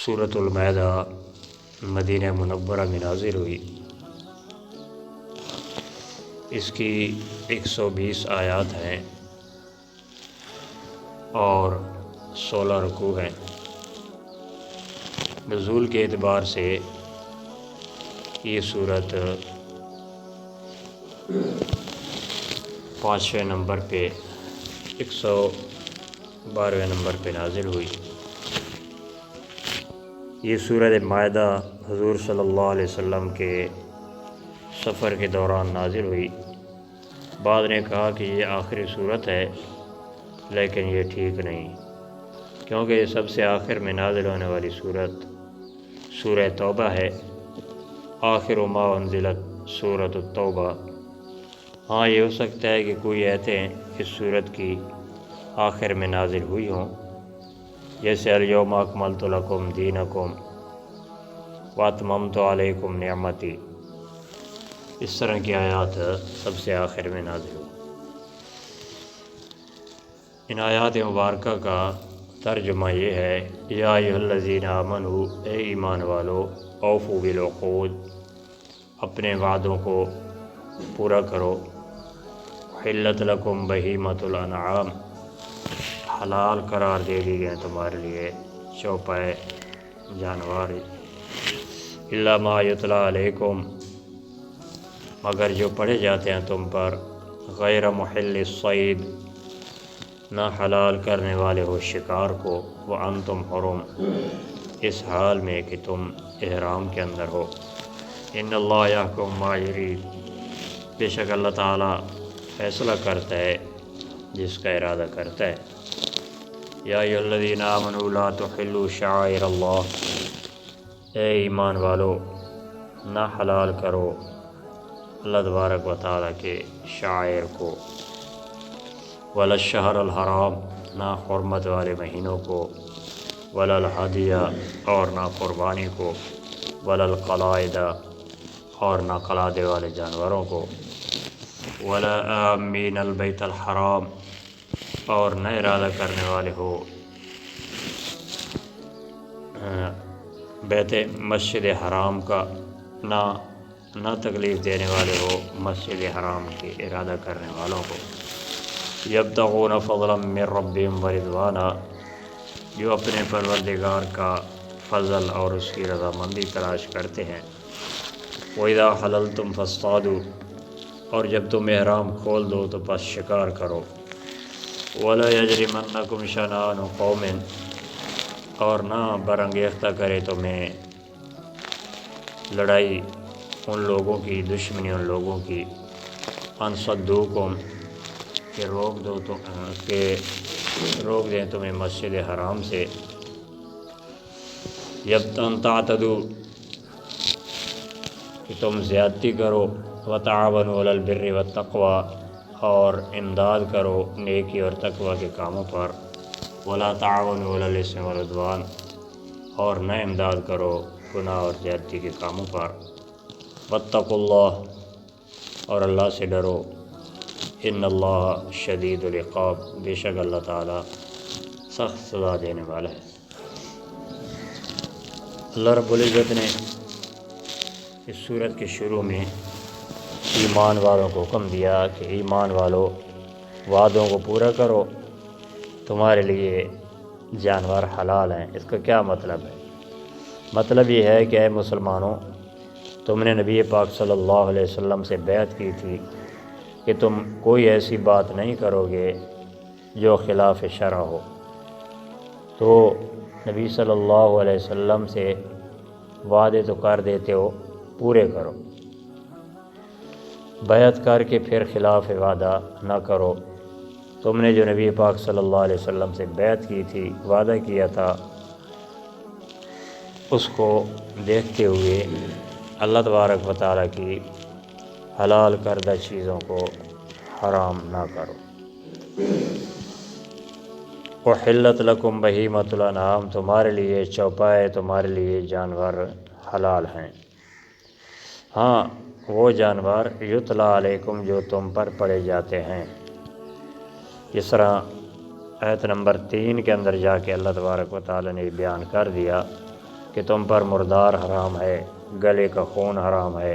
سورۃ المائدہ مدینہ منورہ میں نازل ہوئی۔ اس کی 120 آیات ہیں اور 16 رکوع ہیں۔ نزول کے اعتبار سے یہ سورت 5ویں نمبر پہ 112ویں نمبر پہ نازل ہوئی۔ یہ سورۃ مائدہ حضور صلی اللہ علیہ وسلم کے سفر کے دوران نازل ہوئی۔ بعض نے کہا کہ یہ آخری سورت ہے، لیکن یہ ٹھیک نہیں، کیونکہ یہ سب سے آخر میں نازل ہونے والی سورت سورہ توبہ ہے۔ آخر ما انزلت سورۃ التوبہ۔ ہاں، یہ ہو سکتا ہے کہ کوئی آیتیں اس سورت کی آخر میں نازل ہوئی ہوں، جیسے الیوم اکملت لکم دینکم واتممت علیکم نعمتی، اس طرح کی آیات سب سے آخر میں نازل ہوئی۔ ان آیات مبارکہ کا ترجمہ یہ ہے: یا ایھا الذین آمنوا، اے ایمان والو، اوفوا بالعقود، اپنے وعدوں کو پورا کرو۔ احلت لکم بہیمۃ الانعام، حلال قرار دے دی گئے تمہارے لیے چوپائے جانور، الا ما یتلی علیکم، مگر جو پڑھے جاتے ہیں تم پر، غیر محل الصید، نہ حلال کرنے والے ہو شکار کو، وانتم حرم، اس حال میں کہ تم احرام کے اندر ہو۔ ان اللہ یحکم ما یرید، بے شک اللہ تعالیٰ فیصلہ کرتا ہے جس کا ارادہ کرتا ہے۔ یا ایھا الذین آمنوا لا تحلوا شعائر اللہ، اے ایمان والو، نہ حلال کرو اللہ تبارک و تعالیٰ کے شعائر کو، ولا الشہر الحرام، نہ حرمت والے مہینوں کو، ولا الہدی، اور نہ قربانی کو، ولا القلائد، اور نہ قلادے والے جانوروں کو، ولا آمین البیت الحرام، اور نہ ارادہ کرنے والے ہو بیت مسجد حرام کا، نہ تکلیف دینے والے ہو مسجد حرام کے ارادہ کرنے والوں کو۔ یبتغون فضلا من ربہم ورضوانا، جو اپنے پروردگار کا فضل اور اس کی رضامندی تلاش کرتے ہیں۔ وَإِذَا حَلَلْتُمْ فَاصْطَادُوا، اور جب تم احرام کھول دو تو پس شکار کرو۔ وَلَا يَجْرِمَنَّكُمْ شَنَآنُ قَوْمٍ، اور نہ برانگیختہ کرے تمہیں لڑائی ان لوگوں کی، دشمنی ان لوگوں کی، ان صدوکم، کہ روک دیں تمہیں مسجد حرام سے، ان تعتدوا، کہ تم زیادتی کرو، وتعاونوا علی البر والتقوی، اور امداد کرو نیکی اور تقوی کے کاموں پر، ولا تعاونوا علی الاثم والعدوان، اور نہ امداد کرو گناہ اور زیادتی کے کاموں پر۔ واتقوا اللہ، اور اللہ سے ڈرو، ان اللہ شدید العقاب، بے شک اللہ تعالیٰ سخت سزا دینے والا ہے۔ اللہ رب العزت نے اس سورت کے شروع میں ایمان والوں کو حکم دیا کہ ایمان والو، وعدوں کو پورا کرو، تمہارے لیے جانور حلال ہیں۔ اس کا کیا مطلب ہے؟ مطلب یہ ہے کہ اے مسلمانوں، تم نے نبی پاک صلی اللہ علیہ وسلم سے بیعت کی تھی کہ تم کوئی ایسی بات نہیں کرو گے جو خلاف شرع ہو، تو نبی صلی اللہ علیہ وسلم سے وعدے تو کر دیتے ہو، پورے کرو۔ بیعت کر کے پھر خلاف وعدہ نہ کرو۔ تم نے جو نبی پاک صلی اللہ علیہ وسلم سے بیعت کی تھی، وعدہ کیا تھا، اس کو دیکھتے ہوئے اللہ تبارک و تعالیٰ کی حلال کردہ چیزوں کو حرام نہ کرو۔ احلت لکم بہیمۃ الانعام، تمہارے لیے چوپائے، تمہارے لیے جانور حلال ہیں۔ ہاں، وہ جانور یتلا علیکم، جو تم پر پڑے جاتے ہیں۔ اس طرح آیت نمبر 3 کے اندر جا کے اللہ تبارک و تعالیٰ نے بیان کر دیا کہ تم پر مردار حرام ہے، گلے کا خون حرام ہے،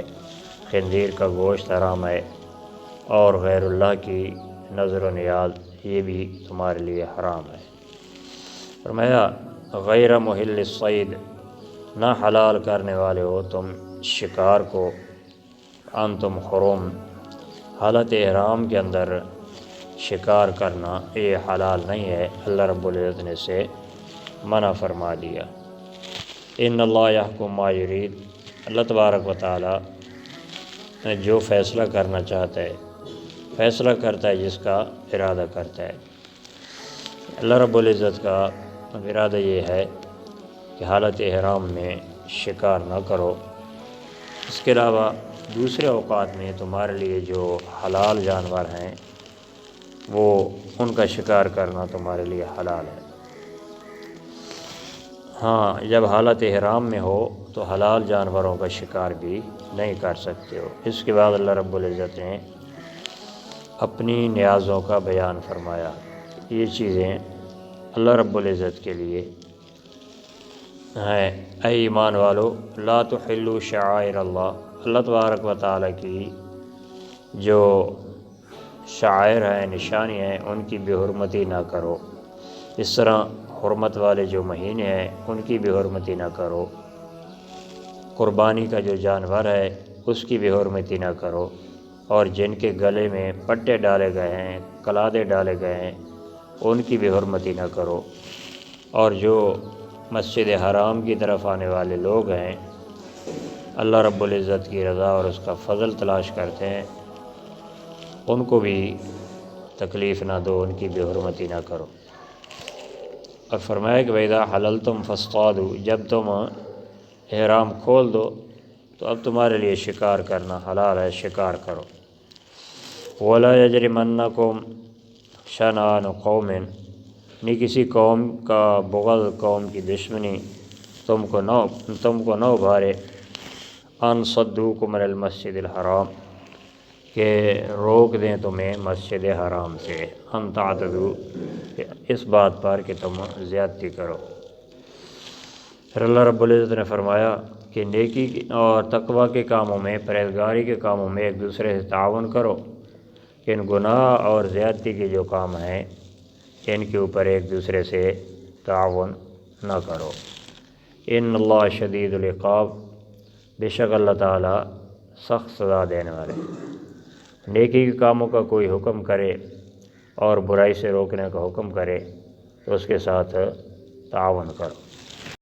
خنزیر کا گوشت حرام ہے، اور غیر اللہ کی نظر و نیاز یہ بھی تمہارے لیے حرام ہے۔ فرمایا غیر محل الصید، نہ حلال کرنے والے ہو تم شکار کو، انتم حرم، حالت احرام کے اندر شکار کرنا یہ حلال نہیں ہے، اللہ رب العزت نے اسے منع فرما دیا۔ ان اللہ یحکم ما یرید، اللہ تبارک و تعالی جو فیصلہ کرنا چاہتا ہے فیصلہ کرتا ہے جس کا ارادہ کرتا ہے۔ اللہ رب العزت کا ارادہ یہ ہے کہ حالت احرام میں شکار نہ کرو، اس کے علاوہ دوسرے اوقات میں تمہارے لیے جو حلال جانور ہیں وہ ان کا شکار کرنا تمہارے لیے حلال ہے۔ ہاں، جب حالت احرام میں ہو تو حلال جانوروں کا شکار بھی نہیں کر سکتے ہو۔ اس کے بعد اللہ رب العزت نے اپنی نیازوں کا بیان فرمایا۔ یہ چیزیں اللہ رب العزت کے لیے ہیں۔ اے ایمان والو، لا تحلوا شعائر اللہ، اللہ تبارک و تعالیٰ کی جو شعائر ہیں، نشانی ہیں، ان کی بے حرمتی نہ کرو۔ اس طرح حرمت والے جو مہینے ہیں ان کی بے حرمتی نہ کرو، قربانی کا جو جانور ہے اس کی بے حرمتی نہ کرو، اور جن کے گلے میں پٹے ڈالے گئے ہیں، قلادے ڈالے گئے ہیں، ان کی بے حرمتی نہ کرو، اور جو مسجد حرام کی طرف آنے والے لوگ ہیں اللہ رب العزت کی رضا اور اس کا فضل تلاش کرتے ہیں ان کو بھی تکلیف نہ دو، ان کی بے حرمتی نہ کرو۔ اور فرمایا کہ وَإِذَا حَلَلْتُمْ فَاصْطَادُوا، جب تم احرام کھول دو تو اب تمہارے لیے شکار کرنا حلال ہے، شکار کرو۔ وَلَا يَجْرِمَنَّكُمْ شَنَآنُ قَوْمٍ، نہیں کسی قوم کا بغض، قوم کی دشمنی تم کو نہ ابھارے، ان صدوکم عن المسجد الحرام، کہ روک دیں تمہیں مسجد حرام سے، ان تعتدوا، اس بات پر کہ تم زیادتی کرو۔ پھر اللہ رب العزت نے فرمایا کہ نیکی اور تقوی کے کاموں میں، پرہیزگاری کے کاموں میں ایک دوسرے سے تعاون کرو، کہ ان گناہ اور زیادتی کے جو کام ہیں ان کے اوپر ایک دوسرے سے تعاون نہ کرو۔ ان اللہ شدید العقاب، بے شک اللہ تعالیٰ سخت سزا دینے والے۔ نیکی کے کاموں کا کوئی حکم کرے اور برائی سے روکنے کا حکم کرے تو اس کے ساتھ تعاون کرو۔